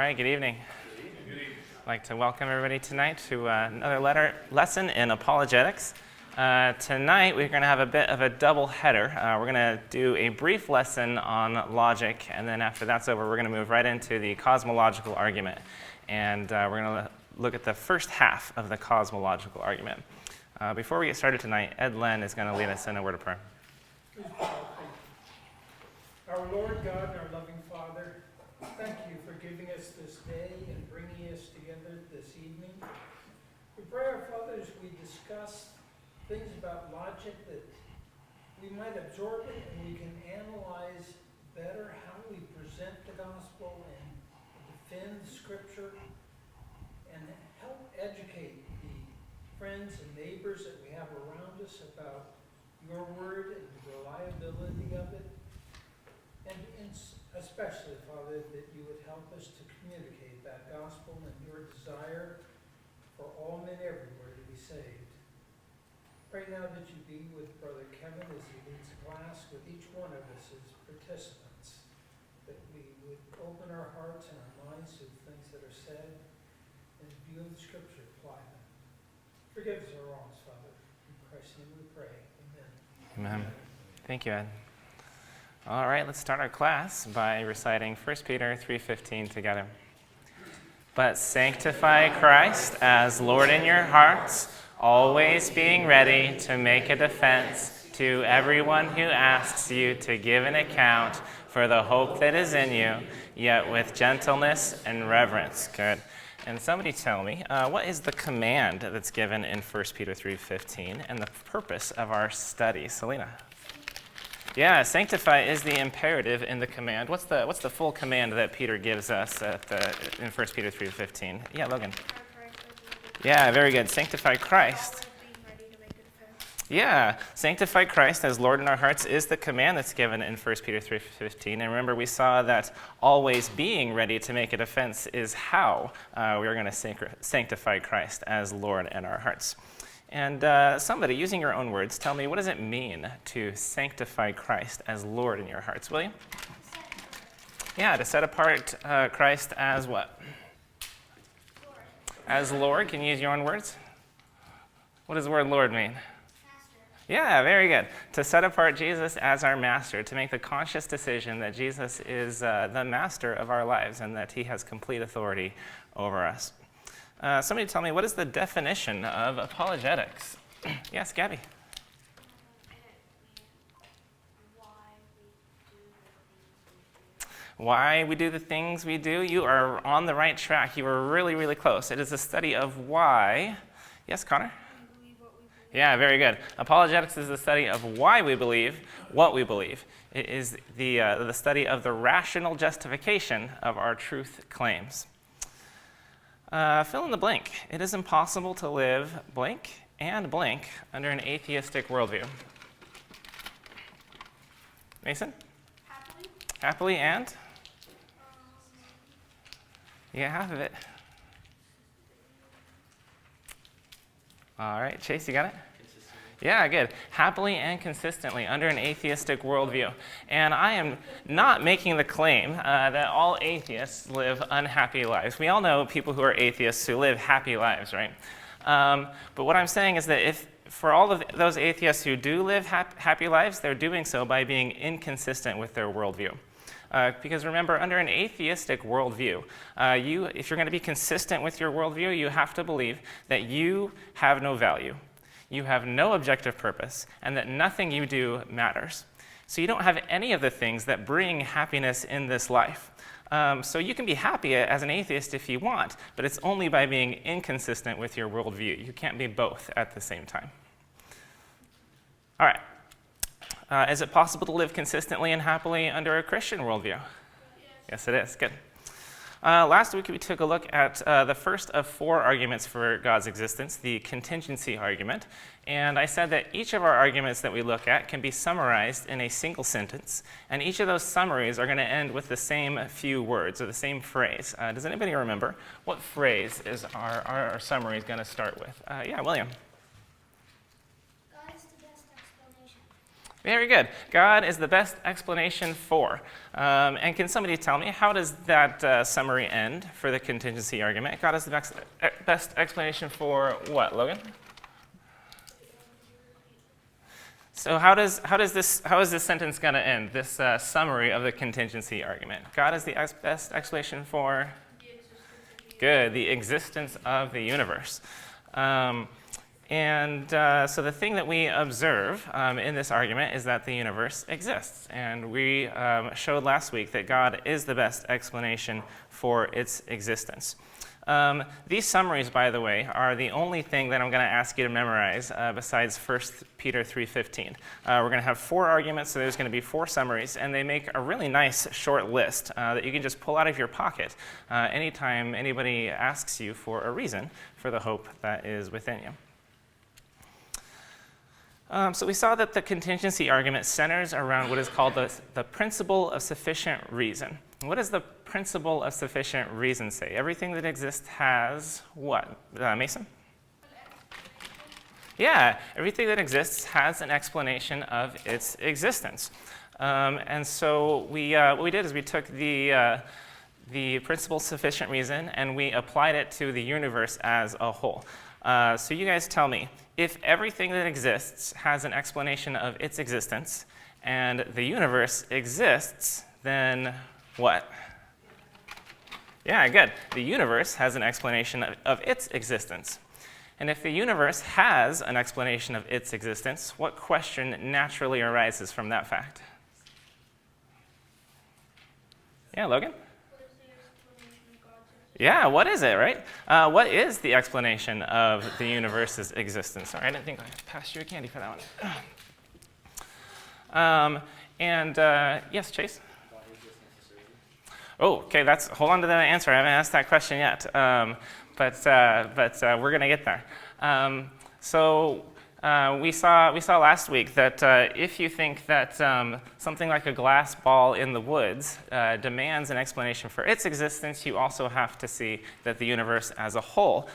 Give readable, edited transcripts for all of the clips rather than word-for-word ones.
right, good evening. I'd like to welcome everybody tonight to another lesson in Apologetics. Tonight we're going to have a bit of a double header. We're going to do a brief lesson on logic, and then after that's over, we're going to move right into the cosmological argument. And we're going to look at the first half of the cosmological argument. Before we get started tonight, Ed Len is going to lead us in a word of prayer. Our Lord God and our loving Father, thank you for giving us this day and bringing us together this evening. We pray, our Father, as we discuss things about logic, that we might absorb it and we can analyze better how we present the gospel and defend Scripture and help educate the friends and neighbors that we have around us about your word and the reliability of it. And especially, Father, that you would help us to communicate that gospel and your desire for all men everywhere to be saved. Pray now that you be with Brother Kevin as he leads class, with each one of us as participants, that we would open our hearts and our minds to the things that are said, and in view of the Scripture, apply them. Forgive us our wrongs, Father. In Christ's name we pray. Amen. Amen. Thank you, Ed. All right, let's start our class by reciting 1 Peter 3:15 together. But sanctify Christ as Lord in your hearts, always being ready to make a defense to everyone who asks you to give an account for the hope that is in you, yet with gentleness and reverence. Good. And somebody tell me, what is the command that's given in 1 Peter 3:15 and the purpose of our study? Selena. Yeah, sanctify is the imperative in the command. What's the full command that Peter gives us in 1 Peter 3:15? Yeah, Logan. Yeah, very good. Sanctify Christ. Yeah, sanctify Christ as Lord in our hearts is the command that's given in 1 Peter 3:15. And remember, we saw that always being ready to make a defense is how we are going to sanctify Christ as Lord in our hearts. And somebody, using your own words, tell me, what does it mean to sanctify Christ as Lord in your hearts, will you? Yeah, to set apart Christ as what? Lord. As Lord. Can you use your own words? What does the word Lord mean? Master. Yeah, very good. To set apart Jesus as our master, to make the conscious decision that Jesus is the master of our lives and that he has complete authority over us. Somebody tell me, what is the definition of apologetics? Yes, Gabby. Why we do the things we do? You are on the right track. You are really, really close. It is a study of why. Yes, Connor? Yeah, very good. Apologetics is the study of why we believe what we believe. It is the study of the rational justification of our truth claims. Fill in the blank. It is impossible to live blank and blank under an atheistic worldview. Mason? Happily. Happily and? You got half of it. All right, Chase, you got it? Yeah, good. Happily and consistently under an atheistic worldview. And I am not making the claim that all atheists live unhappy lives. We all know people who are atheists who live happy lives, right? But what I'm saying is that if for all of those atheists who do live happy lives, they're doing so by being inconsistent with their worldview. Because remember, under an atheistic worldview, if you're going to be consistent with your worldview, you have to believe that you have no value. You have no objective purpose, and that nothing you do matters. So you don't have any of the things that bring happiness in this life. So you can be happy as an atheist if you want, but it's only by being inconsistent with your worldview. You can't be both at the same time. All right. Is it possible to live consistently and happily under a Christian worldview? Yes, it is. Good. Last week, we took a look at the first of 4 arguments for God's existence, the contingency argument. And I said that each of our arguments that we look at can be summarized in a single sentence. And each of those summaries are going to end with the same few words or the same phrase. Does anybody remember what phrase is our summary going to start with? Yeah, William. God is the best explanation. Very good. God is the best explanation for. And can somebody tell me, how does that summary end for the contingency argument? God is the best explanation for what, Logan? So how is this sentence going to end, this summary of the contingency argument? God is the best explanation for? Good, the existence of the universe. So the thing that we observe in this argument is that the universe exists. And we showed last week that God is the best explanation for its existence. These summaries, by the way, are the only thing that I'm going to ask you to memorize besides 1 Peter 3:15. We're going to have 4 arguments, so there's going to be 4 summaries, and they make a really nice short list that you can just pull out of your pocket anytime anybody asks you for a reason for the hope that is within you. So we saw that the contingency argument centers around what is called the principle of sufficient reason. What does the principle of sufficient reason say? Everything that exists has what? Mason? Yeah, everything that exists has an explanation of its existence. And so what we did is we took the principle of sufficient reason and we applied it to the universe as a whole. So you guys tell me, if everything that exists has an explanation of its existence and the universe exists, then what? Yeah, good. The universe has an explanation of its existence. And if the universe has an explanation of its existence, what question naturally arises from that fact? Yeah, Logan? Yeah, what is it, right? What is the explanation of the universe's existence? Sorry, I didn't think I passed you a candy for that one. Yes, Chase? Oh, okay, hold on to that answer. I haven't asked that question yet, but we're going to get there. We saw last week that if you think that something like a glass ball in the woods demands an explanation for its existence, you also have to see that the universe as a whole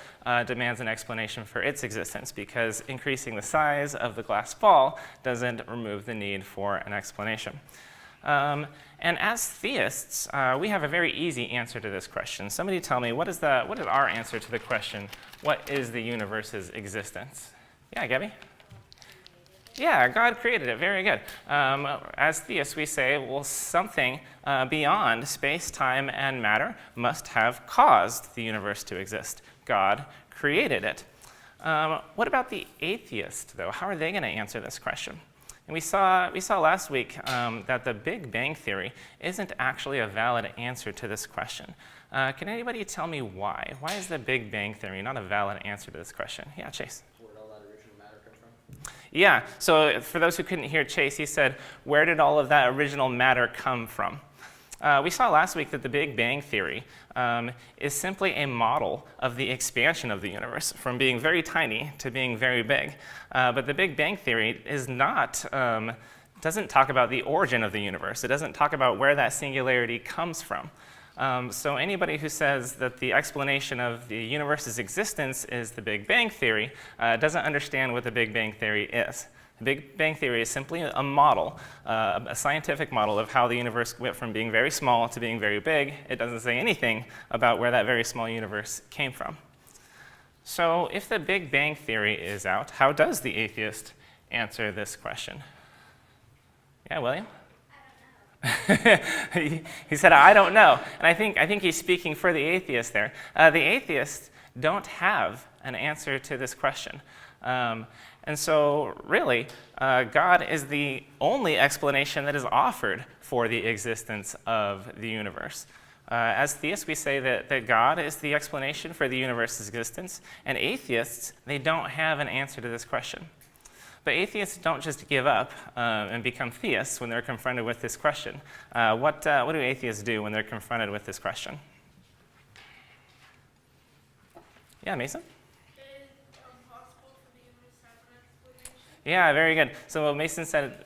demands an explanation for its existence, because increasing the size of the glass ball doesn't remove the need for an explanation. And as theists, we have a very easy answer to this question. Somebody tell me, what is our answer to the question, what is the universe's existence? Yeah, Gabby? Yeah, God created it. Very good. As theists, we say, well, something beyond space, time, and matter must have caused the universe to exist. God created it. What about the atheist, though? How are they going to answer this question? And we saw last week that the Big Bang Theory isn't actually a valid answer to this question. Can anybody tell me why? Why is the Big Bang Theory not a valid answer to this question? Yeah, Chase. Where did all that original matter come from? Yeah, so for those who couldn't hear Chase, he said, where did all of that original matter come from? We saw last week that the Big Bang Theory is simply a model of the expansion of the universe from being very tiny to being very big. But the Big Bang Theory doesn't talk about the origin of the universe. It doesn't talk about where that singularity comes from. So anybody who says that the explanation of the universe's existence is the Big Bang Theory doesn't understand what the Big Bang Theory is. The Big Bang Theory is simply a model, a scientific model of how the universe went from being very small to being very big. It doesn't say anything about where that very small universe came from. So if the Big Bang Theory is out, how does the atheist answer this question? Yeah, William? He said, I don't know. And I think he's speaking for the atheist there. The atheists don't have an answer to this question. And so, really, God is the only explanation that is offered for the existence of the universe. As theists, we say that God is the explanation for the universe's existence, and atheists, they don't have an answer to this question. But atheists don't just give up and become theists when they're confronted with this question. What do atheists do when they're confronted with this question? Yeah, Mason? Yeah, very good. So Mason said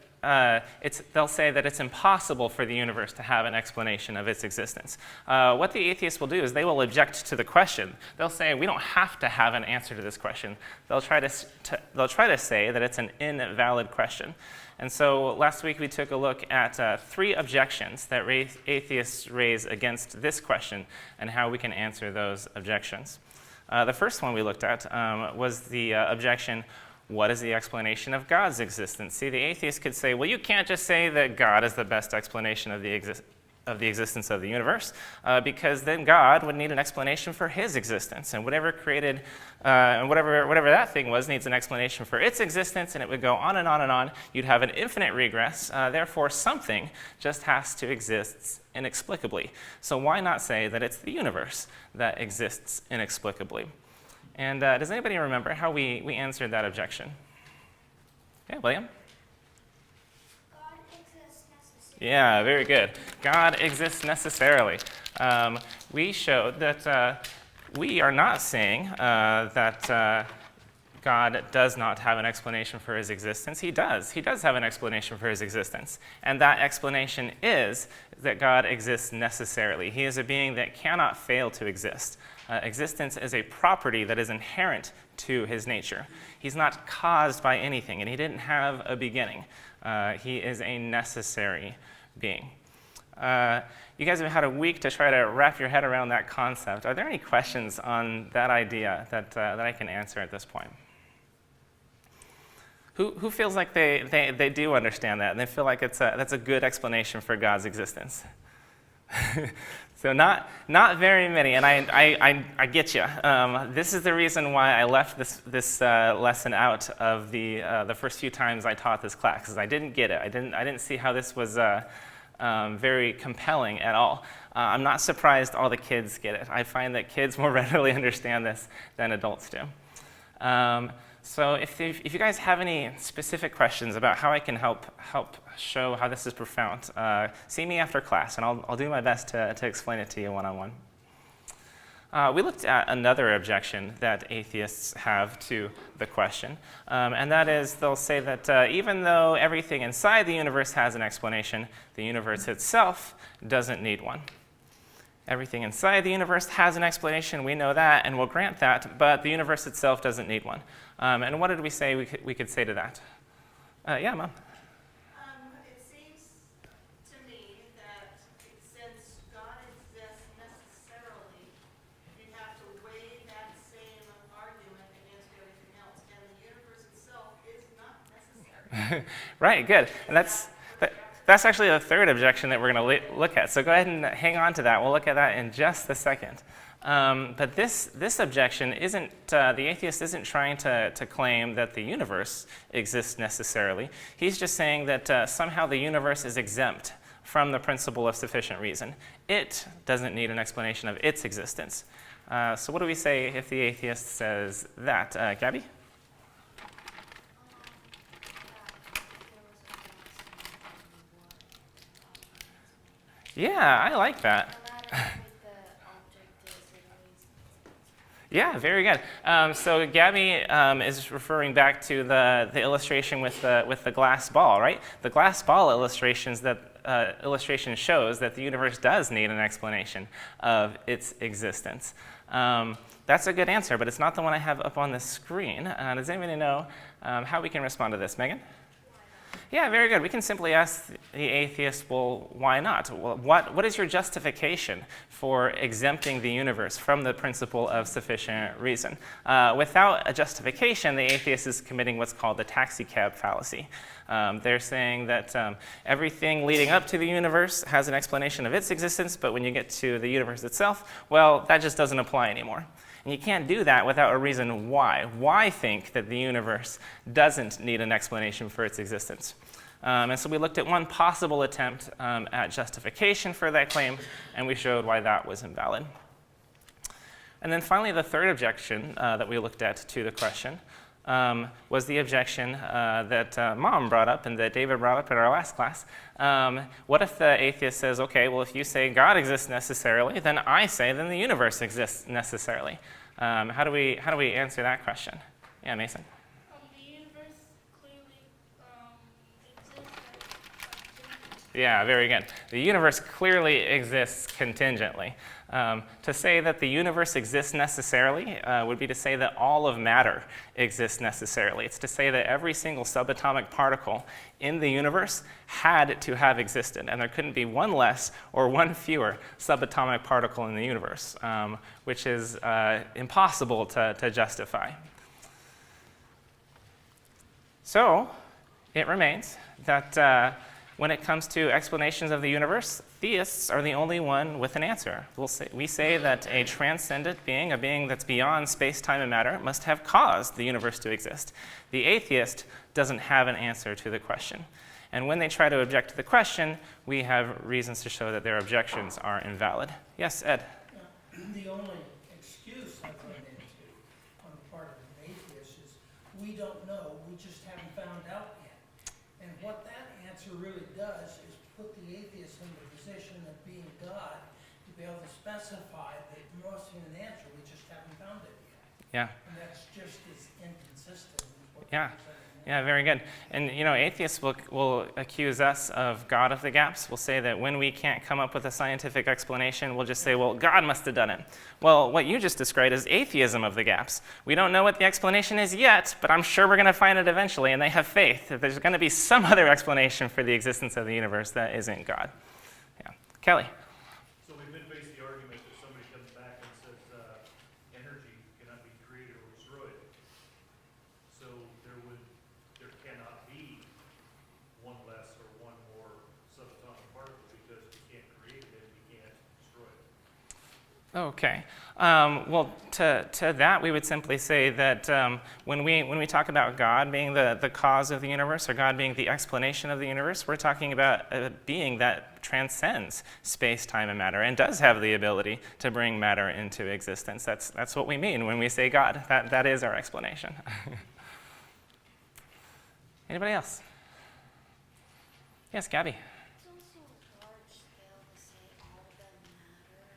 they'll say that it's impossible for the universe to have an explanation of its existence. What the atheists will do is they will object to the question. They'll say, we don't have to have an answer to this question. They'll try to say that it's an invalid question. And so last week we took a look at 3 objections that atheists raise against this question and how we can answer those objections. The first one we looked at was the objection, what is the explanation of God's existence? See, the atheist could say, well, you can't just say that God is the best explanation of the existence of the universe, because then God would need an explanation for his existence, and whatever created, whatever that thing was needs an explanation for its existence, and it would go on and on and on. You'd have an infinite regress. Therefore, something just has to exist inexplicably. So why not say that it's the universe that exists inexplicably? And does anybody remember how we answered that objection? Yeah, William? God exists necessarily. Yeah, very good. God exists necessarily. We showed that we are not saying that God does not have an explanation for his existence. He does. He does have an explanation for his existence. And that explanation is that God exists necessarily. He is a being that cannot fail to exist. Existence is a property that is inherent to his nature. He's not caused by anything, and he didn't have a beginning. He is a necessary being. You guys have had a week to try to wrap your head around that concept. Are there any questions on that idea that I can answer at this point? Who feels like they do understand that, and they feel like that's a good explanation for God's existence? So not very many, and I get you. This is the reason why I left this lesson out of the first few times I taught this class, because I didn't get it. I didn't see how this was very compelling at all. I'm not surprised all the kids get it. I find that kids more readily understand this than adults do. So if you guys have any specific questions about how I can help show how this is profound, see me after class, and I'll do my best to explain it to you one-on-one. We looked at another objection that atheists have to the question, and that is they'll say that even though everything inside the universe has an explanation, the universe itself doesn't need one. Everything inside the universe has an explanation, we know that, and we'll grant that, but the universe itself doesn't need one. And what did we say we could say to that? Yeah, Mom? It seems to me that since God exists necessarily, you have to weigh that same argument against everything else, and the universe itself is not necessary. Right, good. And that's actually the third objection that we're going to look at. So go ahead and hang on to that. We'll look at that in just a second. But this objection isn't, the atheist isn't trying to claim that the universe exists necessarily. He's just saying that somehow the universe is exempt from the principle of sufficient reason. It doesn't need an explanation of its existence. So what do we say if the atheist says that? Gabby? Yeah, I like that. Yeah, very good. So Gabby is referring back to the illustration with the glass ball, right? The glass ball illustration shows that the universe does need an explanation of its existence. That's a good answer, but it's not the one I have up on the screen. Does anybody know how we can respond to this? Megan? Yeah, very good. We can simply ask the atheist, well, why not? Well, what is your justification for exempting the universe from the principle of sufficient reason? Without a justification, the atheist is committing what's called the taxi cab fallacy. They're saying that everything leading up to the universe has an explanation of its existence, but when you get to the universe itself, well, that just doesn't apply anymore. And you can't do that without a reason why. Why think that the universe doesn't need an explanation for its existence? And so we looked at one possible attempt at justification for that claim, and we showed why that was invalid. And then finally, the third objection that we looked at to the question was the objection that Mom brought up and that David brought up in our last class. What if the atheist says, okay, well, if you say God exists necessarily, then I say then the universe exists necessarily. How do we answer that question? Yeah, Mason? The universe clearly exists Yeah, very good. The universe clearly exists contingently. To say that the universe exists necessarily would be to say that all of matter exists necessarily. It's to say that every single subatomic particle in the universe had to have existed, and there couldn't be one less or one fewer subatomic particle in the universe, which is impossible to justify. So it remains that when it comes to explanations of the universe, theists are the only one with an answer. We say that a transcendent being, a being that's beyond space, time, and matter, must have caused the universe to exist. The atheist doesn't have an answer to the question. And when they try to object to the question, we have reasons to show that their objections are invalid. Yes, Ed? The only excuse I've run into on the part of an atheist is, we don't know, we just haven't found out yet. And what that answer really does is put the atheist in the position of being God, to be able to specify that there must be an answer, we just haven't found it yet. Yeah. And that's just as inconsistent with what Yeah. you're saying. Yeah, very good. And atheists will accuse us of God of the gaps. We'll say that when we can't come up with a scientific explanation, we'll just say, well, God must have done it. Well, what you just described is atheism of the gaps. We don't know what the explanation is yet, but I'm sure we're going to find it eventually, and they have faith that there's going to be some other explanation for the existence of the universe that isn't God. Yeah. Kelly? So we've been facing the argument that somebody comes back and says energy cannot be created or destroyed. So there cannot be one less or one more subatomic particle because we can't create it and we can't destroy it. Okay. Well, to that, we would simply say that when we talk about God being the cause of the universe, or God being the explanation of the universe, we're talking about a being that transcends space, time, and matter, and does have the ability to bring matter into existence. That's what we mean when we say God. That is our explanation. Anybody else? Yes, Gabby. It's also a large scale to say all of them matter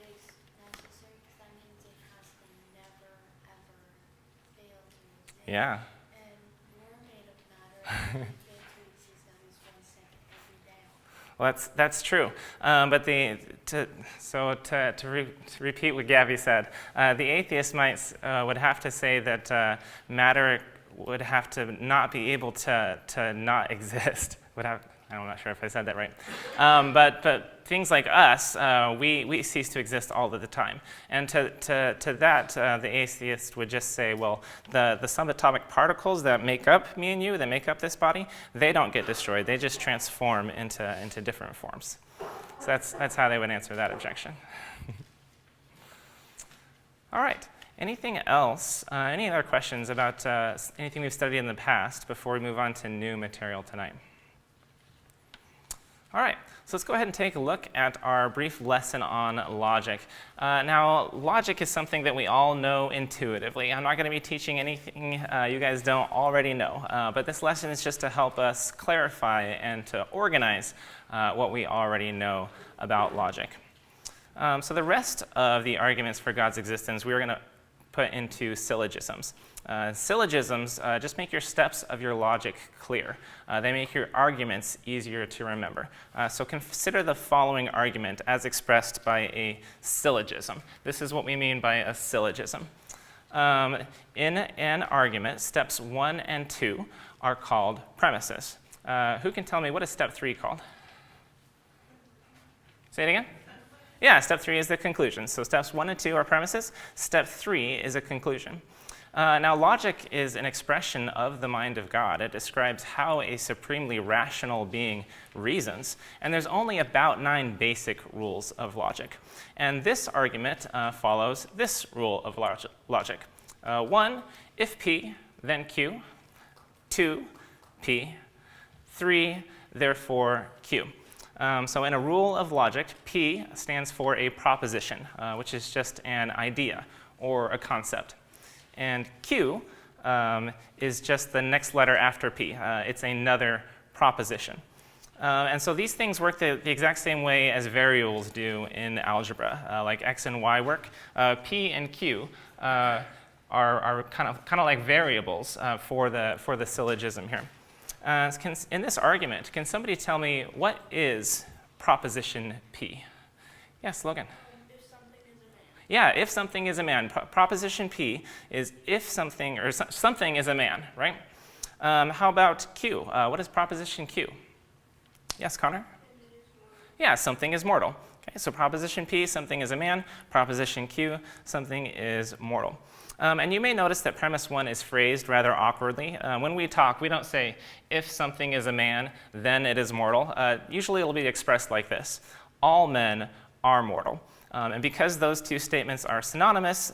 is necessary, because that means it has to never, ever fail to exist. Yeah. And we're made of matter, and we get to exist at least 1 second every day. Well, that's true. But to repeat what Gabby said, the atheist would have to say that matter would have to not be able to not exist. I'm not sure if I said that right. But things like us, we cease to exist all of the time. And to that, the atheist would just say, well, the subatomic particles that make up me and you, that make up this body, they don't get destroyed. They just transform into different forms. So that's how they would answer that objection. All right. Anything else? Any other questions about anything we've studied in the past before we move on to new material tonight? All right, so let's go ahead and take a look at our brief lesson on logic. Now, logic is something that we all know intuitively. I'm not going to be teaching anything you guys don't already know, but this lesson is just to help us clarify and to organize what we already know about logic. So the rest of the arguments for God's existence, we're going to put into syllogisms. Syllogisms just make your steps of your logic clear. They make your arguments easier to remember. So consider the following argument as expressed by a syllogism. This is what we mean by a syllogism. In an argument, steps 1 and 2 are called premises. Who can tell me, what is step 3 called? Say it again? Yeah, step 3 is the conclusion. So steps 1 and 2 are premises. Step 3 is a conclusion. Now, logic is an expression of the mind of God. It describes how a supremely rational being reasons. And there's only about 9 basic rules of logic. And this argument follows this rule of logic. 1, if P, then Q. 2, P. 3, therefore Q. So in a rule of logic, P stands for a proposition, which is just an idea or a concept. And Q is just the next letter after P. It's another proposition. And so these things work the exact same way as variables do in algebra, like X and Y work. P and Q are kind of like variables for the syllogism here. In this argument, can somebody tell me what is proposition P? Yes, Logan. If something is a man. Yeah, if something is a man. Proposition P is if something, or something is a man, right? How about Q? What is proposition Q? Yes, Connor? Yeah, something is mortal. Okay, so proposition P, something is a man. Proposition Q, something is mortal. And you may notice that premise 1 is phrased rather awkwardly. When we talk, we don't say, if something is a man, then it is mortal. Usually it will be expressed like this: all men are mortal. And because those two statements are synonymous,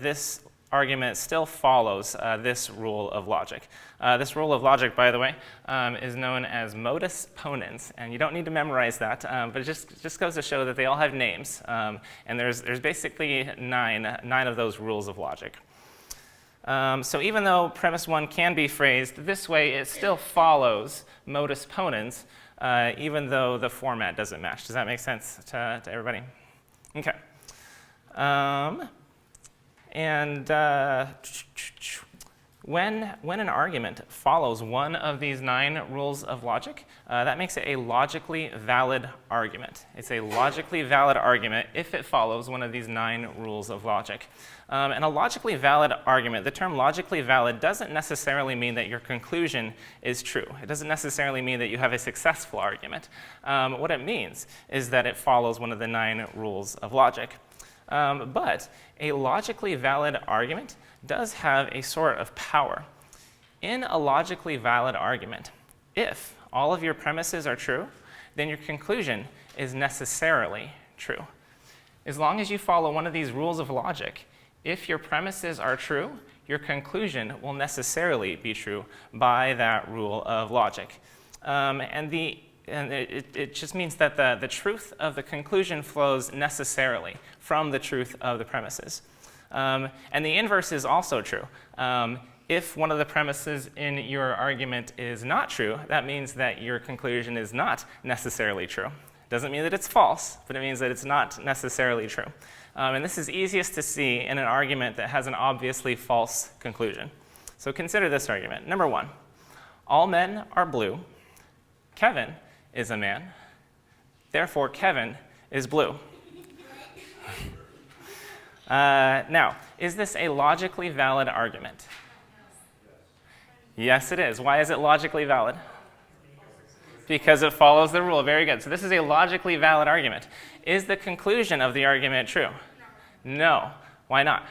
this argument still follows this rule of logic. This rule of logic, by the way, is known as modus ponens, and you don't need to memorize that, but it just goes to show that they all have names, and there's basically nine of those rules of logic. So even though premise 1 can be phrased this way, it still follows modus ponens, even though the format doesn't match. Does that make sense to everybody? Okay. When an argument follows one of these 9 rules of logic, that makes it a logically valid argument. It's a logically valid argument if it follows one of these 9 rules of logic. And a logically valid argument, the term logically valid doesn't necessarily mean that your conclusion is true. It doesn't necessarily mean that you have a successful argument. What it means is that it follows one of the 9 rules of logic. But a logically valid argument does have a sort of power. In a logically valid argument, if all of your premises are true, then your conclusion is necessarily true. As long as you follow one of these rules of logic, if your premises are true, your conclusion will necessarily be true by that rule of logic. And it just means that the truth of the conclusion flows necessarily from the truth of the premises. And the inverse is also true. If one of the premises in your argument is not true, that means that your conclusion is not necessarily true. Doesn't mean that it's false, but it means that it's not necessarily true. And this is easiest to see in an argument that has an obviously false conclusion. So consider this argument. Number 1, all men are blue. Kevin is a man. Therefore, Kevin is blue. Now, is this a logically valid argument? Yes, it is. Why is it logically valid? Because it follows the rule. Very good. So this is a logically valid argument. Is the conclusion of the argument true? No. Why not?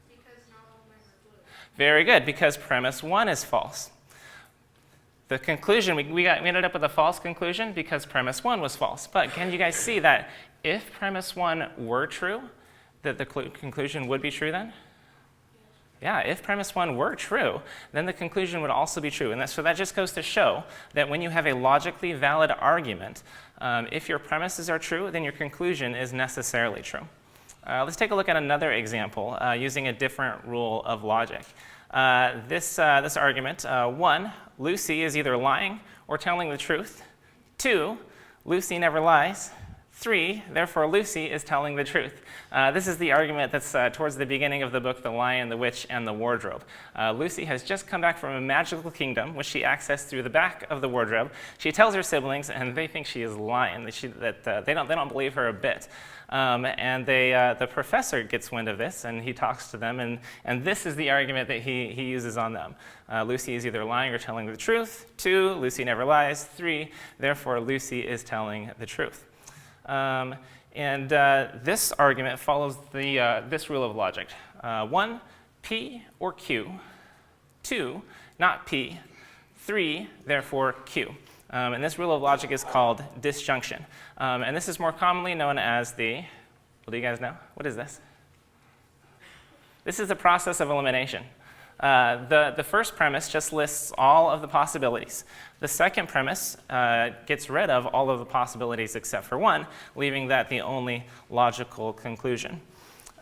Because not all men are blue. Very good, because premise 1 is false. The conclusion, we ended up with a false conclusion because premise 1 was false. But can you guys see that if premise 1 were true, that the conclusion would be true then? Yeah, if premise 1 were true, then the conclusion would also be true. And so that just goes to show that when you have a logically valid argument, if your premises are true, then your conclusion is necessarily true. Let's take a look at another example using a different rule of logic. This argument, 1, Lucy is either lying or telling the truth. 2, Lucy never lies. 3, therefore Lucy is telling the truth. This is the argument that's towards the beginning of the book, The Lion, the Witch, and the Wardrobe. Lucy has just come back from a magical kingdom, which she accessed through the back of the wardrobe. She tells her siblings, and they think she is lying. They don't believe her a bit. And the professor gets wind of this, and he talks to them, and this is the argument that he uses on them. Lucy is either lying or telling the truth. 2, Lucy never lies. 3, therefore Lucy is telling the truth. This argument follows this rule of logic. 1, P or Q. 2, not P. 3, therefore Q. And this rule of logic is called disjunction. And this is more commonly known as the, well, do you guys know? What is this? This is the process of elimination. The first premise just lists all of the possibilities. The second premise gets rid of all of the possibilities except for 1, leaving that the only logical conclusion.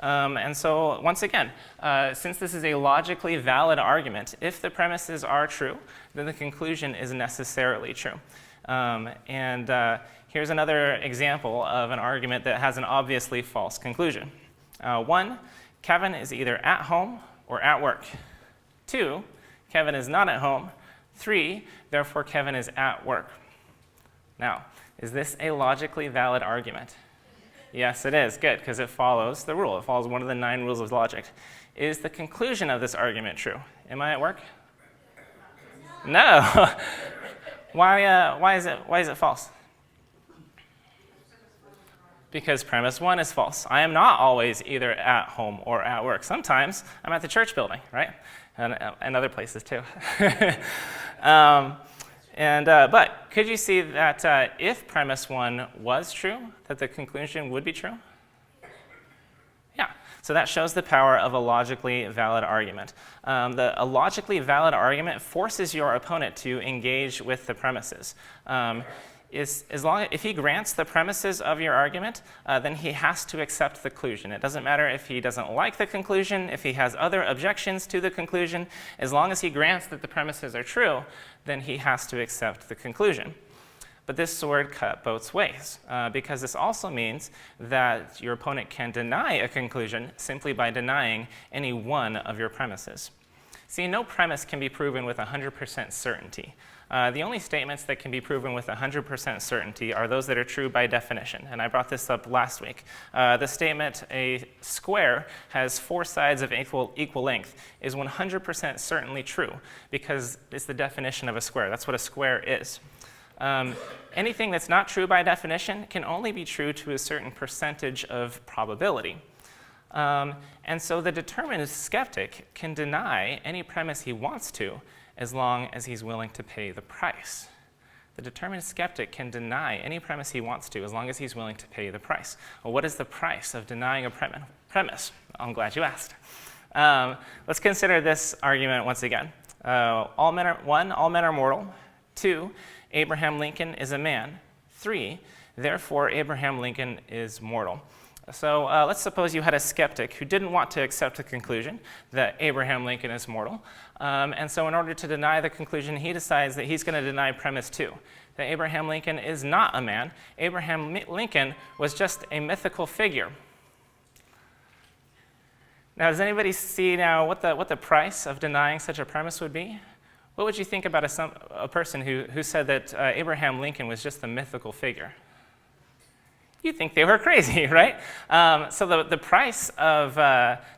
And so, once again, since this is a logically valid argument, if the premises are true, then the conclusion is necessarily true. Here's another example of an argument that has an obviously false conclusion. 1, Kevin is either at home or at work. 2, Kevin is not at home. 3, therefore Kevin is at work. Now, is this a logically valid argument? Yes, it is. Good, because it follows the rule. It follows one of the 9 rules of logic. Is the conclusion of this argument true? Am I at work? No. Why is it false? Because premise 1 is false. I am not always either at home or at work. Sometimes I'm at the church building, right? And other places too. But could you see that if premise 1 was true, that the conclusion would be true? Yeah. So that shows the power of a logically valid argument. A logically valid argument forces your opponent to engage with the premises. If he grants the premises of your argument, then he has to accept the conclusion. It doesn't matter if he doesn't like the conclusion, if he has other objections to the conclusion. As long as he grants that the premises are true, then he has to accept the conclusion. But this sword cut both ways, because this also means that your opponent can deny a conclusion simply by denying any one of your premises. See, no premise can be proven with 100% certainty. The only statements that can be proven with 100% certainty are those that are true by definition, and I brought this up last week. The statement, a square has 4 sides of equal length, is 100% certainly true, because it's the definition of a square. That's what a square is. Anything that's not true by definition can only be true to a certain percentage of probability. And so the determined skeptic can deny any premise he wants to, as long as he's willing to pay the price. The determined skeptic can deny any premise he wants to, as long as he's willing to pay the price. Well, what is the price of denying a premise? I'm glad you asked. Let's consider this argument once again. 1, all men are mortal. 2, Abraham Lincoln is a man. 3, therefore Abraham Lincoln is mortal. So let's suppose you had a skeptic who didn't want to accept the conclusion that Abraham Lincoln is mortal. And so in order to deny the conclusion, he decides that he's going to deny premise 2, that Abraham Lincoln is not a man. Abraham Lincoln was just a mythical figure. Now, does anybody see now what the price of denying such a premise would be? What would you think about a person who said that Abraham Lincoln was just a mythical figure? You'd think they were crazy, right? So the price of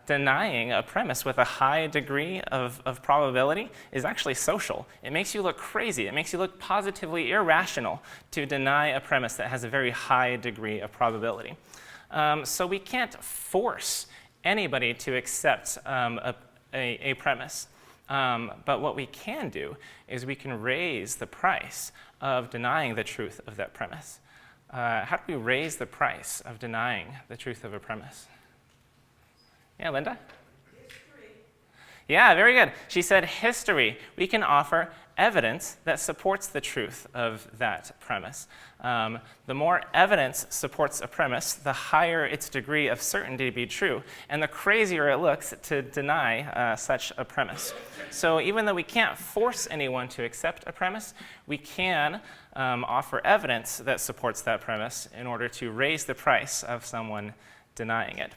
denying a premise with a high degree of probability is actually social. It makes you look crazy. It makes you look positively irrational to deny a premise that has a very high degree of probability. So we can't force anybody to accept a premise. But what we can do is we can raise the price of denying the truth of that premise. How do we raise the price of denying the truth of a premise? Yeah, Linda? History. Yeah, very good. She said history. We can offer evidence that supports the truth of that premise. The more evidence supports a premise, the higher its degree of certainty to be true, and the crazier it looks to deny such a premise. So even though we can't force anyone to accept a premise, we can offer evidence that supports that premise in order to raise the price of someone denying it.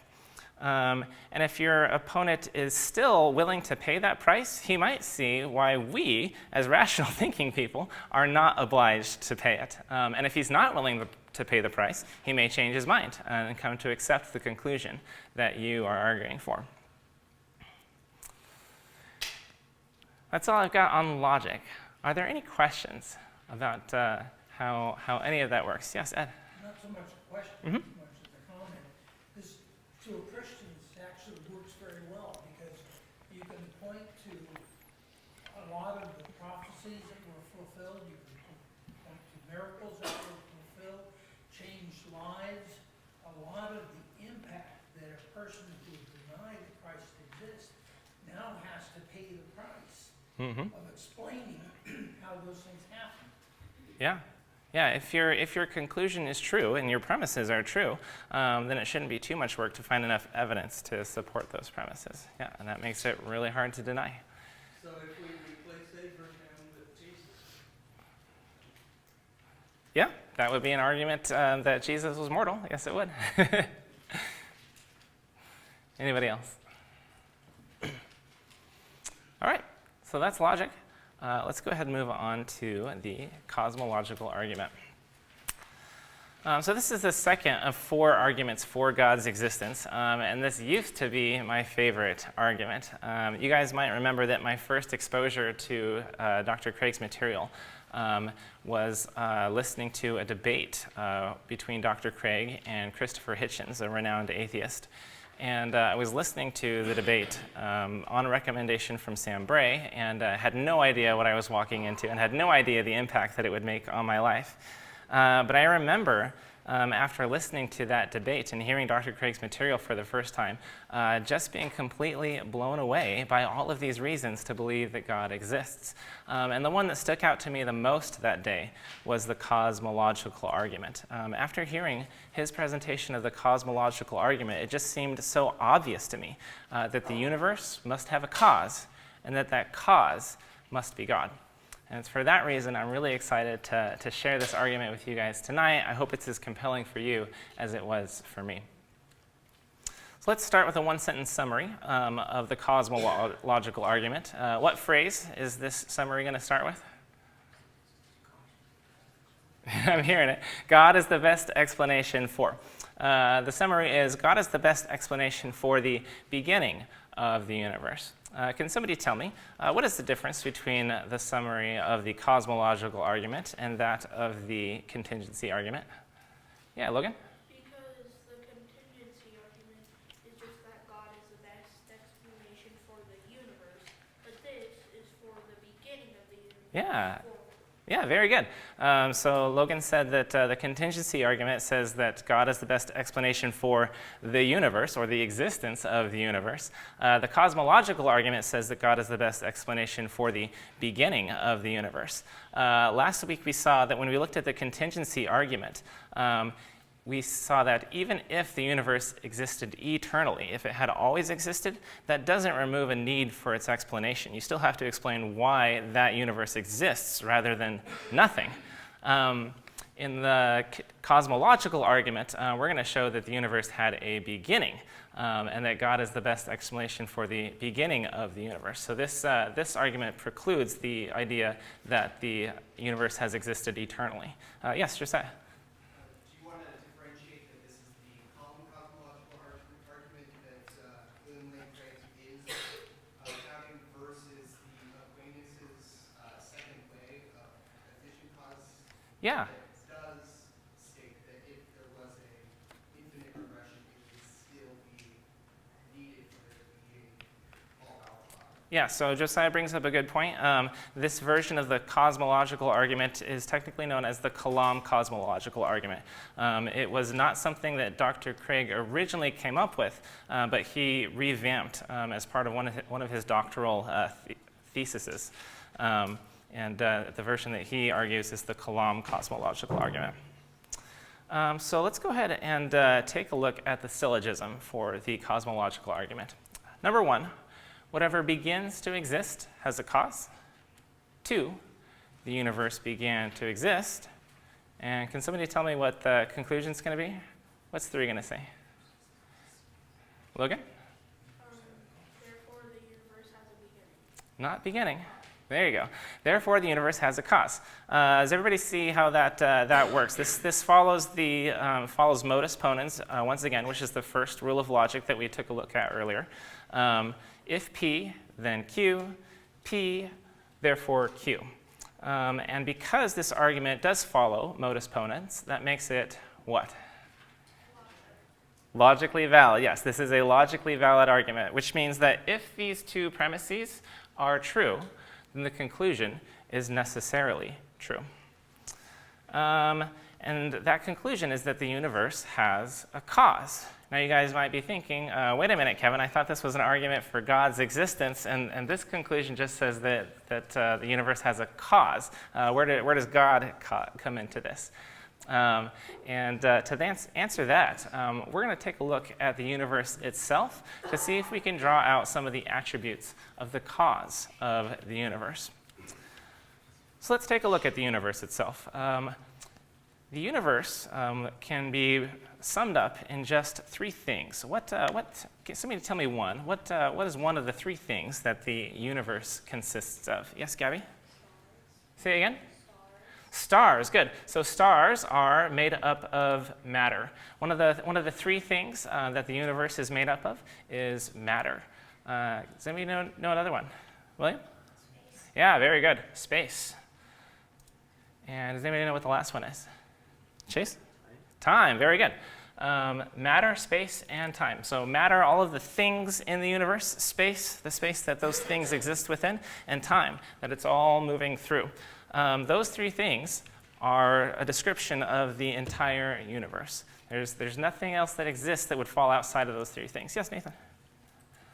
And if your opponent is still willing to pay that price, he might see why we, as rational thinking people, are not obliged to pay it. And if he's not willing to pay the price, he may change his mind and come to accept the conclusion that you are arguing for. That's all I've got on logic. Are there any questions about how any of that works? Yes, Ed? Not so much a question, Mhm. as much as a comment. This, to a Christian, actually works very well, because you can point to a lot of the prophecies that were fulfilled, you can point to miracles that were fulfilled, changed lives, a lot of the impact that a person who denied that Christ exists now has to pay the price of explaining how those things happen. Yeah. Yeah, if your conclusion is true and your premises are true, then it shouldn't be too much work to find enough evidence to support those premises. Yeah, and that makes it really hard to deny. So if we replace Abraham with Jesus? Yeah, that would be an argument that Jesus was mortal. Yes, it would. Anybody else? All right, so that's logic. let's go ahead and move on to the cosmological argument. So this is the second of 4 arguments for God's existence, and this used to be my favorite argument. You guys might remember that my first exposure to Dr. Craig's material was listening to a debate between Dr. Craig and Christopher Hitchens, a renowned atheist. And I was listening to the debate on a recommendation from Sam Bray, and had no idea what I was walking into and had no idea the impact that it would make on my life. But I remember after listening to that debate and hearing Dr. Craig's material for the first time, just being completely blown away by all of these reasons to believe that God exists. And the one that stuck out to me the most that day was the cosmological argument. After hearing his presentation of the cosmological argument, it just seemed so obvious to me that the universe must have a cause, and that cause must be God. And it's for that reason I'm really excited to share this argument with you guys tonight. I hope it's as compelling for you as it was for me. So let's start with a one-sentence summary of the cosmological argument. What phrase is this summary going to start with? I'm hearing it. God is the best explanation for. The summary is God is the best explanation for the beginning of the universe. Can somebody tell me, what is the difference between the summary of the cosmological argument and that of the contingency argument? Yeah, Logan? Because the contingency argument is just that God is the best explanation for the universe, but this is for the beginning of the universe. Yeah, very good. So Logan said that the contingency argument says that God is the best explanation for the universe, or the existence of the universe. The cosmological argument says that God is the best explanation for the beginning of the universe. Last week we saw that when we looked at the contingency argument, we saw that even if the universe existed eternally, if it had always existed, that doesn't remove a need for its explanation. You still have to explain why that universe exists rather than nothing. In the cosmological argument, we're going to show that the universe had a beginning, and that God is the best explanation for the beginning of the universe. So this argument precludes the idea that the universe has existed eternally. Yes, Josiah? Yeah. It does state that if there was an infinite progression, it would still be needed for there to be a all alpha. Yeah, so Josiah brings up a good point. This version of the cosmological argument is technically known as the Kalam cosmological argument. It was not something that Dr. Craig originally came up with, but he revamped as part of one of his doctoral theses. And the version that he argues is the Kalam cosmological argument. So let's go ahead and take a look at the syllogism for the cosmological argument. Number 1, whatever begins to exist has a cause. 2, the universe began to exist. And can somebody tell me what the conclusion is going to be? What's 3 going to say? Logan? Therefore, the universe has a beginning. Not beginning. There you go. Therefore, the universe has a cause. Does everybody see how that works? This follows follows modus ponens once again, which is the first rule of logic that we took a look at earlier. If P, then Q. P, therefore Q. And because this argument does follow modus ponens, that makes it what? Logically valid. Yes, this is a logically valid argument, which means that if these 2 premises are true, then the conclusion is necessarily true. And that conclusion is that the universe has a cause. Now you guys might be thinking, wait a minute, Kevin, I thought this was an argument for God's existence, and this conclusion just says that the universe has a cause. Where does God come into this? To answer that, we're going to take a look at the universe itself to see if we can draw out some of the attributes of the cause of the universe. So let's take a look at the universe itself. The universe can be summed up in just 3 things. Can somebody tell me one? What is one of the 3 things that the universe consists of? Yes, Gabby? Say it again? Stars, good. So stars are made up of matter. One of the three things that the universe is made up of is matter. Does anybody know another one? William? Space. Yeah, very good. Space. And does anybody know what the last one is? Chase? Time, very good. Matter, space, and time. So matter, all of the things in the universe, space, the space that those things exist within, and time, that it's all moving through. Those three things are a description of the entire universe. There's nothing else that exists that would fall outside of those three things. Yes, Nathan?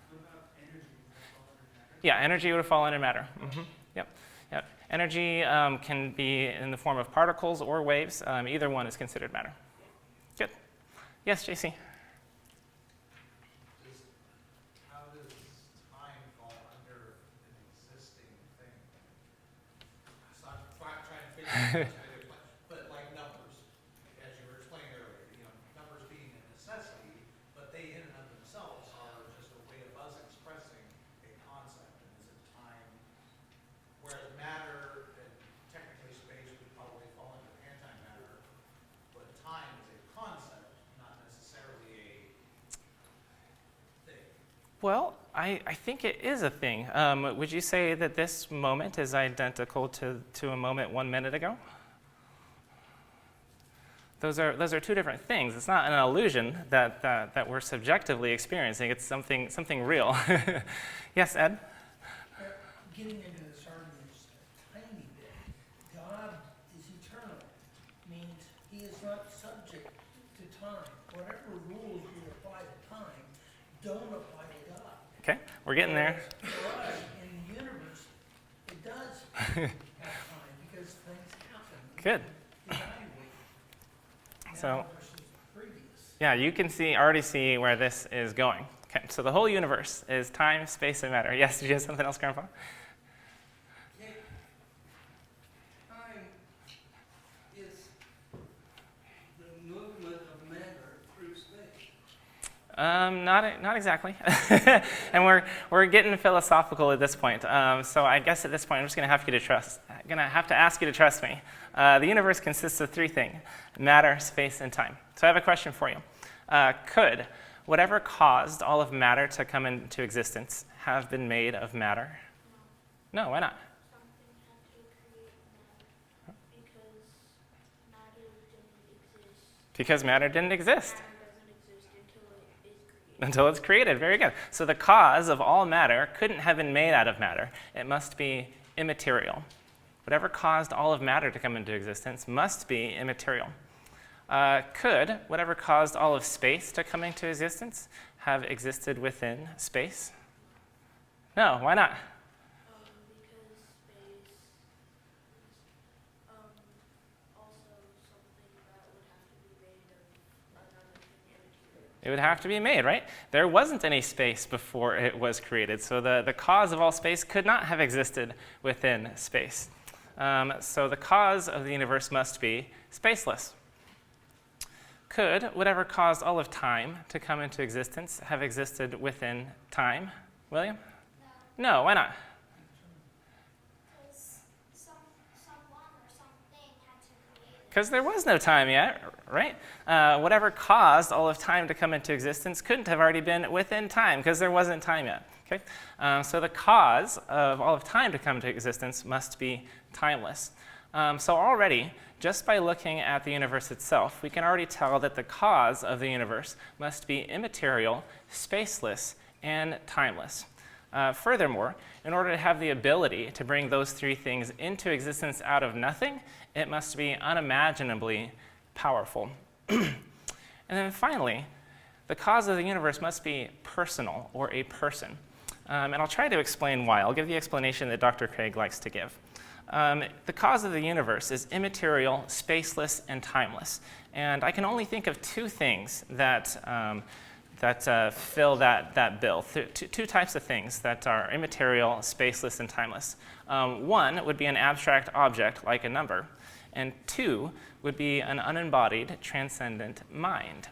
What about energy? Does that fall under matter? Yeah, energy would fall under matter. Yep. Energy can be in the form of particles or waves. Either one is considered matter. Good. Yes, JC? How does time fall under an existing thing? So I'm trying to figure out, but like numbers, as you were explaining earlier, numbers being a necessity, but they in and of themselves are just a way of us expressing a concept, and is it time? Whereas matter and technically space would probably fall under antimatter, but time is a concept, not necessarily a thing. Well, I think it is a thing. Would you say that this moment is identical to a moment 1 minute ago? Those are two different things. It's not an illusion that we're subjectively experiencing. It's something real. Yes, Ed? Getting into this argument just a tiny bit, God is eternal, means he is not subject to time. Whatever rules you apply to time don't apply to God. Okay, we're getting there. Whereas for us, in the universe, it does have time because things happen. Good. Evaluate So, now versus previous. yeah, you can already see where this is going. Okay, so the whole universe is time, space, and matter. Yes, did you have something else, Grandpa? Time is the movement of matter through space. Not exactly. And we're getting philosophical at this point. So I guess at this point I'm just going to have to ask you to trust me. The universe consists of three things: matter, space, and time. So I have a question for you. Could whatever caused all of matter to come into existence have been made of matter? No, why not? Something had to create matter because matter didn't exist. Because matter didn't exist Matter doesn't exist until it is created. until it's created. Very good. So the cause of all matter couldn't have been made out of matter. It must be immaterial. Whatever caused all of matter to come into existence must be immaterial. Could whatever caused all of space to come into existence have existed within space? No, why not? Because space is also something that would have to be made of another thing immaterial. It would have to be made, right? There wasn't any space before it was created, so the cause of all space could not have existed within space. So the cause of the universe must be spaceless. Could whatever caused all of time to come into existence have existed within time? William? No, why not? Because someone or something had to create it. Because there was no time yet, right? Whatever caused all of time to come into existence couldn't have already been within time because there wasn't time yet. Okay? So the cause of all of time to come into existence must be timeless. So already, just by looking at the universe itself, we can already tell that the cause of the universe must be immaterial, spaceless, and timeless. Furthermore, in order to have the ability to bring those three things into existence out of nothing, it must be unimaginably powerful. And then finally, the cause of the universe must be personal, or a person. And I'll try to explain why. I'll give the explanation that Dr. Craig likes to give. The cause of the universe is immaterial, spaceless, and timeless. And I can only think of two things that fill that bill. Two types of things that are immaterial, spaceless, and timeless. One would be an abstract object like a number, and two would be an unembodied, transcendent mind.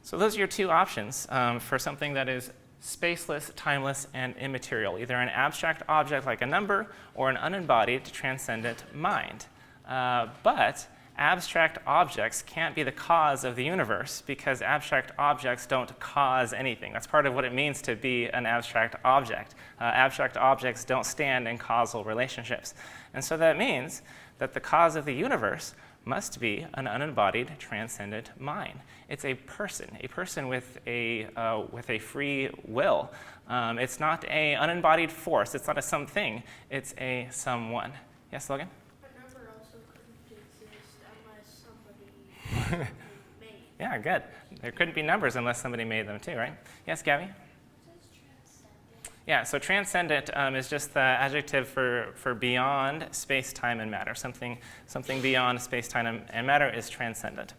So those are your two options for something that is spaceless, timeless, and immaterial, either an abstract object like a number or an unembodied, transcendent mind. But abstract objects can't be the cause of the universe because abstract objects don't cause anything. That's part of what it means to be an abstract object. Abstract objects don't stand in causal relationships. And so that means that the cause of the universe must be an unembodied, transcendent mind. It's a person with a free will. It's not an unembodied force. It's not a something. It's a someone. Yes, Logan? A number also couldn't exist unless somebody made. Yeah, good. There couldn't be numbers unless somebody made them too, right? Yes, Gabby? What is transcendent? Yeah, so transcendent is just the adjective for beyond space, time, and matter. Something beyond space, time, and matter is transcendent.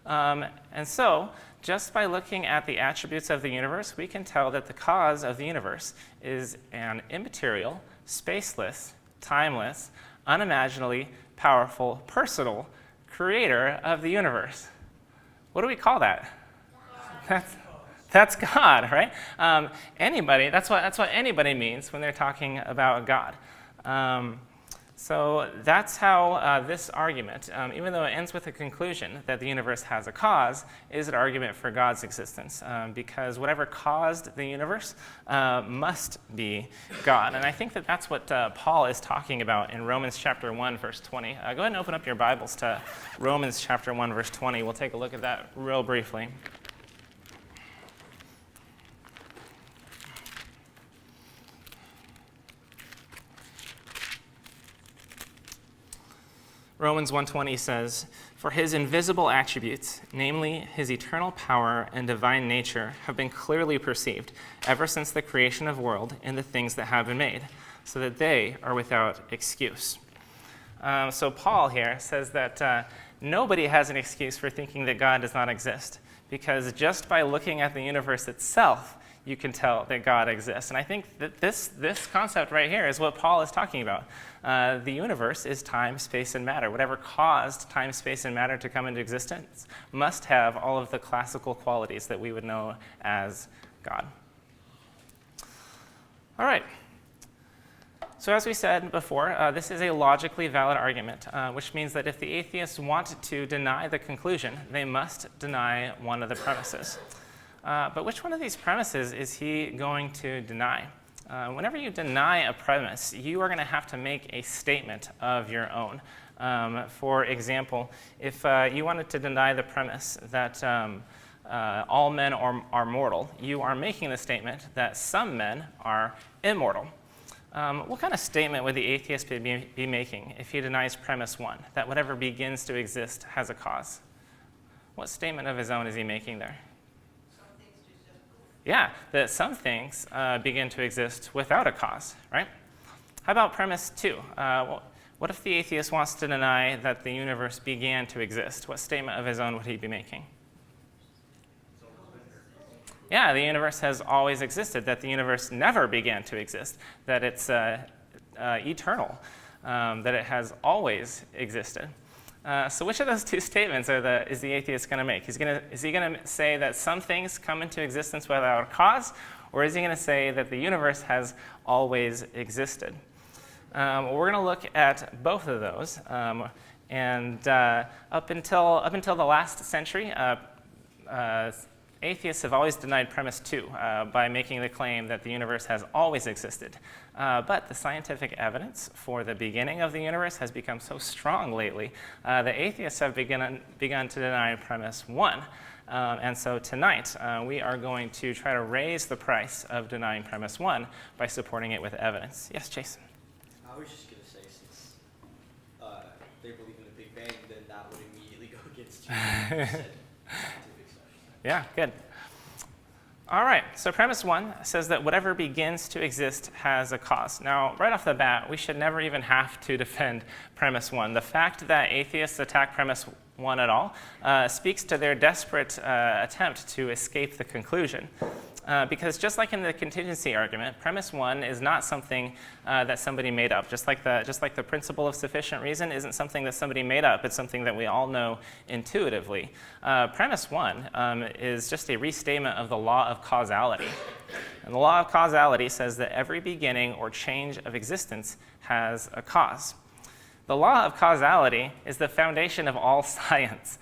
And so, just by looking at the attributes of the universe, we can tell that the cause of the universe is an immaterial, spaceless, timeless, unimaginably powerful, personal creator of the universe. What do we call that? That's God, right? Anybody. That's what anybody means when they're talking about God. So that's how this argument, even though it ends with a conclusion that the universe has a cause, is an argument for God's existence, because whatever caused the universe must be God. And I think that that's what Paul is talking about in Romans chapter 1, verse 20. Go ahead and open up your Bibles to Romans chapter 1, verse 20. We'll take a look at that real briefly. Romans 1:20 says, "For his invisible attributes, namely his eternal power and divine nature, have been clearly perceived ever since the creation of the world in the things that have been made, so that they are without excuse." So Paul here says that nobody has an excuse for thinking that God does not exist, because just by looking at the universe itself, you can tell that God exists. And I think that this concept right here is what Paul is talking about. The universe is time, space, and matter. Whatever caused time, space, and matter to come into existence must have all of the classical qualities that we would know as God. All right. So as we said before, this is a logically valid argument, which means that if the atheists want to deny the conclusion, they must deny one of the premises. But which one of these premises is he going to deny? Whenever you deny a premise, you are going to have to make a statement of your own. For example, if you wanted to deny the premise that all men are mortal, you are making the statement that some men are immortal. What kind of statement would the atheist be making if he denies premise 1, that whatever begins to exist has a cause? What statement of his own is he making there? Yeah, that some things begin to exist without a cause, right? How about premise 2? What if the atheist wants to deny that the universe began to exist? What statement of his own would he be making? Yeah, the universe has always existed, that the universe never began to exist, that it's eternal, that it has always existed. So which of those two statements is the atheist going to make? Is he going to say that some things come into existence without a cause, or is he going to say that the universe has always existed? We're going to look at both of those, and up until the last century, atheists have always denied premise 2 by making the claim that the universe has always existed. But the scientific evidence for the beginning of the universe has become so strong lately that atheists have begun to deny premise 1. And so tonight, we are going to try to raise the price of denying premise 1 by supporting it with evidence. Yes, Jason? I was just going to say, since they believe in the Big Bang, then that would immediately go against you said. Yeah, good. All right, so premise 1 says that whatever begins to exist has a cause. Now, right off the bat, we should never even have to defend premise 1. The fact that atheists attack premise 1 at all speaks to their desperate attempt to escape the conclusion. because just like in the contingency argument, premise one is not something that somebody made up. Just like the principle of sufficient reason isn't something that somebody made up. It's something that we all know intuitively. Premise one is just a restatement of the law of causality. And the law of causality says that every beginning or change of existence has a cause. The law of causality is the foundation of all science.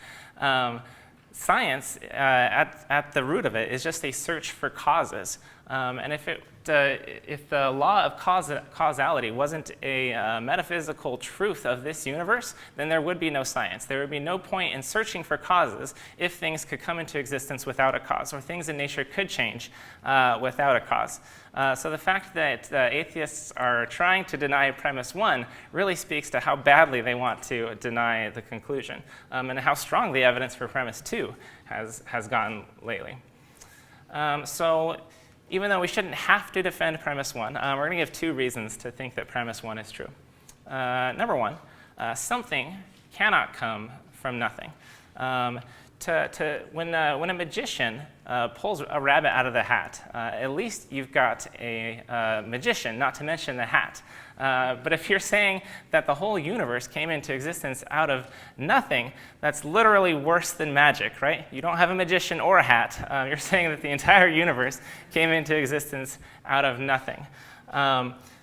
Science, at the root of it, is just a search for causes. And if the law of causality wasn't a metaphysical truth of this universe, then there would be no science. There would be no point in searching for causes if things could come into existence without a cause, or things in nature could change without a cause. So the fact that atheists are trying to deny premise one really speaks to how badly they want to deny the conclusion, and how strong the evidence for premise two has gotten lately. So even though we shouldn't have to defend premise one, we're going to give two reasons to think that premise one is true. Number one, something cannot come from nothing. When a magician pulls a rabbit out of the hat, at least you've got a magician, not to mention the hat. But if you're saying that the whole universe came into existence out of nothing, that's literally worse than magic, right? You don't have a magician or a hat. You're saying that the entire universe came into existence out of nothing.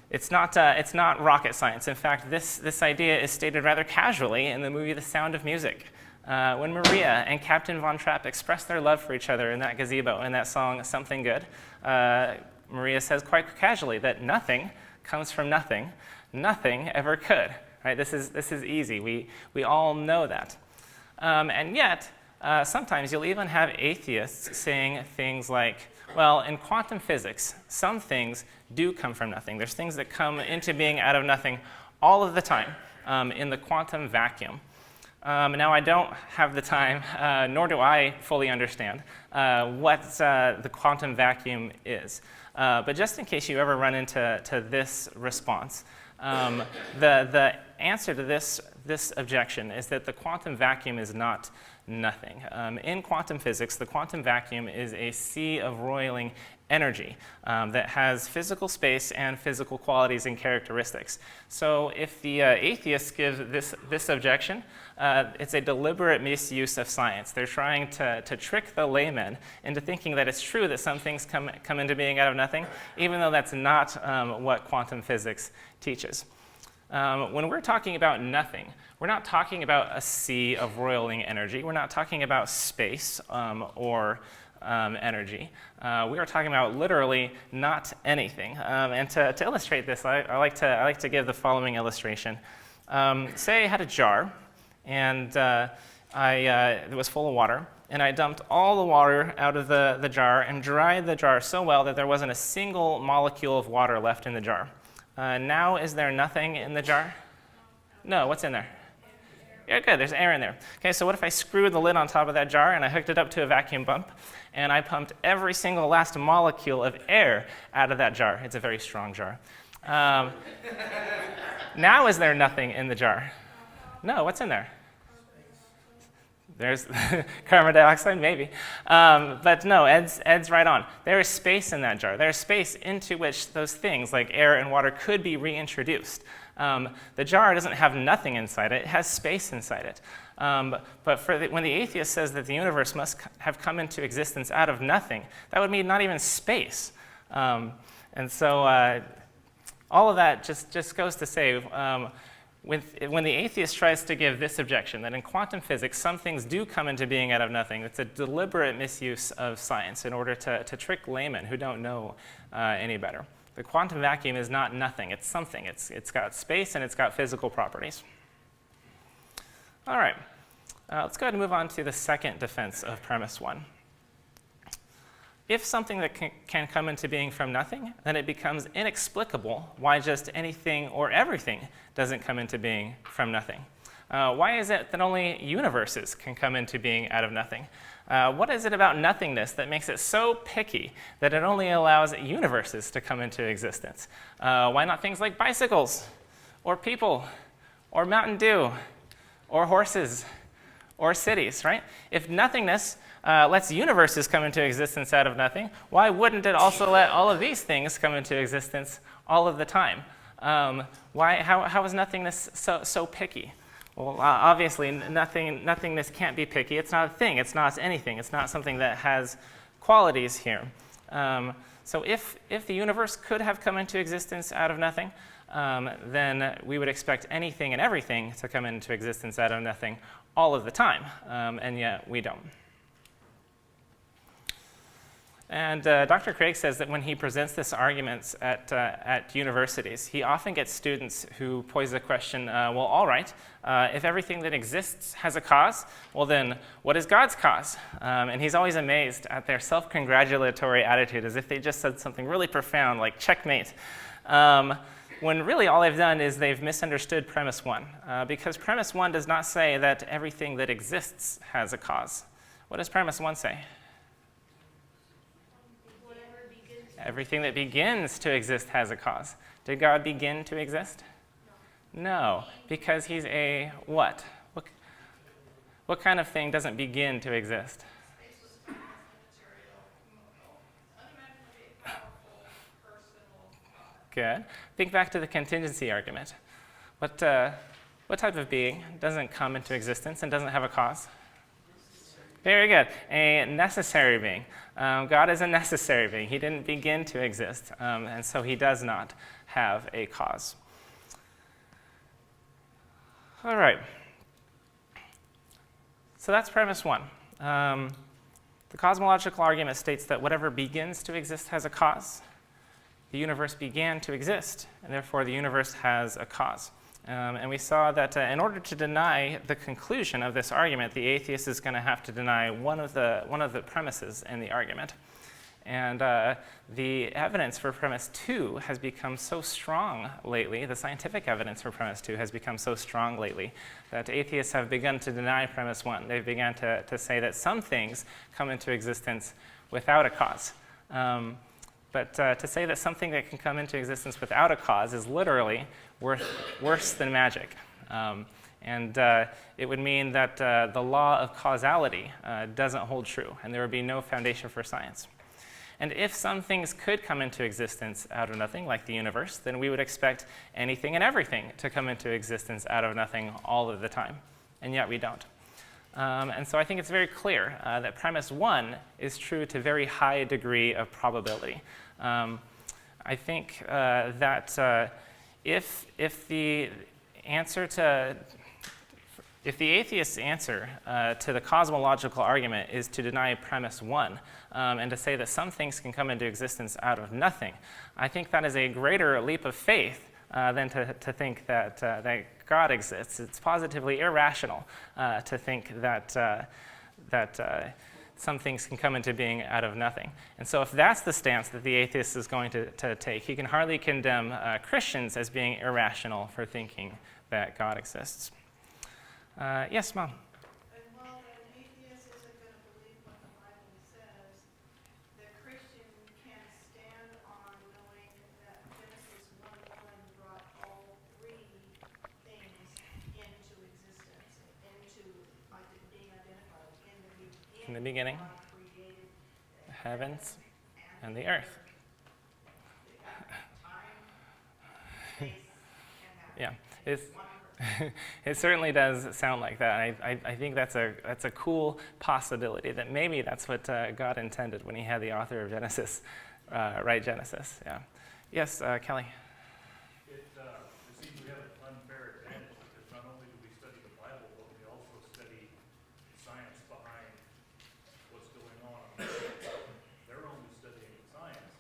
It's not rocket science. In fact, this idea is stated rather casually in the movie The Sound of Music. When Maria and Captain Von Trapp express their love for each other in that gazebo in that song, Something Good, Maria says quite casually that nothing comes from nothing. Nothing ever could. Right? This is easy. We all know that. And yet, sometimes you'll even have atheists saying things like, well, in quantum physics, some things do come from nothing. There's things that come into being out of nothing all of the time in the quantum vacuum. Now, I don't have the time, nor do I fully understand what the quantum vacuum is. But just in case you ever run into this response, the answer to this objection is that the quantum vacuum is not nothing. In quantum physics, the quantum vacuum is a sea of roiling energy that has physical space and physical qualities and characteristics. So if the atheists give this objection, it's a deliberate misuse of science. They're trying to trick the layman into thinking that it's true that some things come into being out of nothing, even though that's not what quantum physics teaches. When we're talking about nothing, we're not talking about a sea of roiling energy. We're not talking about space or energy. We are talking about literally not anything. And to illustrate this, I like to give the following illustration. Say I had a jar, and it was full of water, and I dumped all the water out of the jar and dried the jar so well that there wasn't a single molecule of water left in the jar. Now, is there nothing in the jar? No, what's in there? Yeah, good, there's air in there. Okay, so what if I screwed the lid on top of that jar and I hooked it up to a vacuum pump and I pumped every single last molecule of air out of that jar? It's a very strong jar. Now, is there nothing in the jar? No, what's in there? There's carbon dioxide, maybe. But no, Ed's right on. There is space in that jar. There's space into which those things like air and water could be reintroduced. The jar doesn't have nothing inside it. It has space inside it. But when the atheist says that the universe must have come into existence out of nothing, that would mean not even space. And so all of that just goes to say, when the atheist tries to give this objection, that in quantum physics some things do come into being out of nothing, it's a deliberate misuse of science in order to trick laymen who don't know any better. The quantum vacuum is not nothing, it's something. It's got space and it's got physical properties. All right, let's go ahead and move on to the second defense of premise one. If something that can come into being from nothing, then it becomes inexplicable why just anything or everything doesn't come into being from nothing. Why is it that only universes can come into being out of nothing? What is it about nothingness that makes it so picky that it only allows universes to come into existence? Why not things like bicycles, or people, or Mountain Dew, or horses, or cities, right? If nothingness lets universes come into existence out of nothing, why wouldn't it also let all of these things come into existence all of the time? How is nothingness so picky? Well, obviously, nothingness can't be picky. It's not a thing. It's not anything. It's not something that has qualities here. So if the universe could have come into existence out of nothing, then we would expect anything and everything to come into existence out of nothing all of the time, and yet we don't. And Dr. Craig says that when he presents this argument at universities, he often gets students who pose the question, well, all right, if everything that exists has a cause, well then, what is God's cause? And he's always amazed at their self-congratulatory attitude, as if they just said something really profound, like checkmate. When really all they've done is they've misunderstood premise 1, because premise 1 does not say that everything that exists has a cause. What does premise 1 say? Everything that begins to exist has a cause. Did God begin to exist? No, because he's a what? What kind of thing doesn't begin to exist? Spaceless, immaterial, unimaginably powerful, personal God. Good. Think back to the contingency argument. What type of being doesn't come into existence and doesn't have a cause? Very good. A necessary being. God is a necessary being. He didn't begin to exist, and so he does not have a cause. All right. So that's premise 1. The cosmological argument states that whatever begins to exist has a cause. The universe began to exist, and therefore the universe has a cause. And we saw that in order to deny the conclusion of this argument, the atheist is going to have to deny one of the premises in the argument. And the evidence for premise 2 has become so strong lately, the scientific evidence for premise 2 has become so strong lately, that atheists have begun to deny premise 1. They've begun to say that some things come into existence without a cause. But to say that something that can come into existence without a cause is literally worse than magic. And it would mean that the law of causality doesn't hold true, and there would be no foundation for science. And if some things could come into existence out of nothing, like the universe, then we would expect anything and everything to come into existence out of nothing all of the time, and yet we don't. And so I think it's very clear that premise 1 is true to a very high degree of probability. I think that if the atheist's answer to the cosmological argument is to deny premise 1 and to say that some things can come into existence out of nothing, I think that is a greater leap of faith than to think that God exists. It's positively irrational to think that some things can come into being out of nothing. And so if that's the stance that the atheist is going to take, he can hardly condemn Christians as being irrational for thinking that God exists. Yes, Mom? And while an atheist isn't going to believe what the Bible says, the Christian can stand on knowing that Genesis 1:1 brought all three things into existence, into like being identified In the beginning, God created the heavens and the earth. time, space, and Yeah, it certainly does sound like that. I think that's a cool possibility that maybe that's what God intended when he had the author of Genesis write Genesis. Yeah. Yes, Kelly. It seems we have an unfair advantage because not only do we study the Bible, but we also study science behind what's going on. They're only studying science.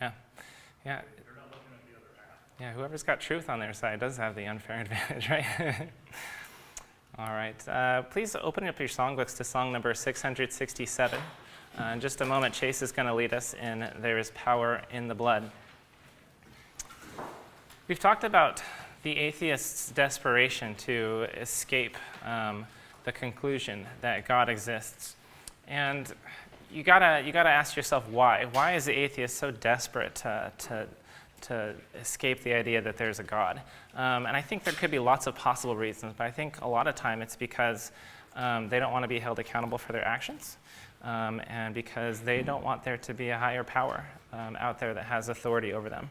Yeah. Yeah. They're not looking at the other half. Yeah, whoever's got truth on their side does have the unfair advantage, right? All right. Please open up your songbooks to song number 667. In just a moment, Chase is going to lead us in There is Power in the Blood. We've talked about the atheist's desperation to escape the conclusion that God exists. And you gotta ask yourself why. Why is the atheist so desperate to escape the idea that there's a God? And I think there could be lots of possible reasons, but I think a lot of time it's because They don't want to be held accountable for their actions, and because they don't want there to be a higher power out there that has authority over them.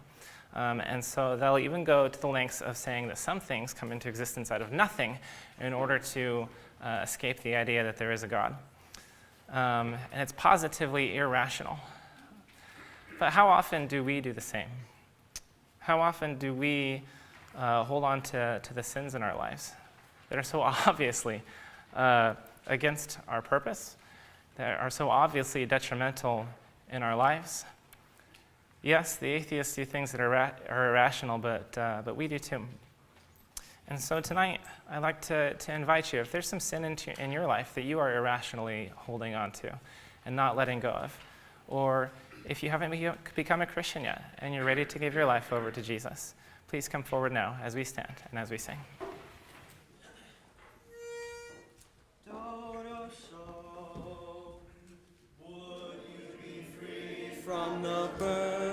And so they'll even go to the lengths of saying that some things come into existence out of nothing in order to escape the idea that there is a God. And it's positively irrational. But how often do we do the same? How often do we hold on to the sins in our lives that are so obviously against our purpose, that are so obviously detrimental in our lives? Yes, the atheists do things that are irrational, but we do too. And so tonight, I'd like to invite you, if there's some sin in your life that you are irrationally holding on to and not letting go of, or if you haven't become a Christian yet and you're ready to give your life over to Jesus, please come forward now as we stand and as we sing. From the birth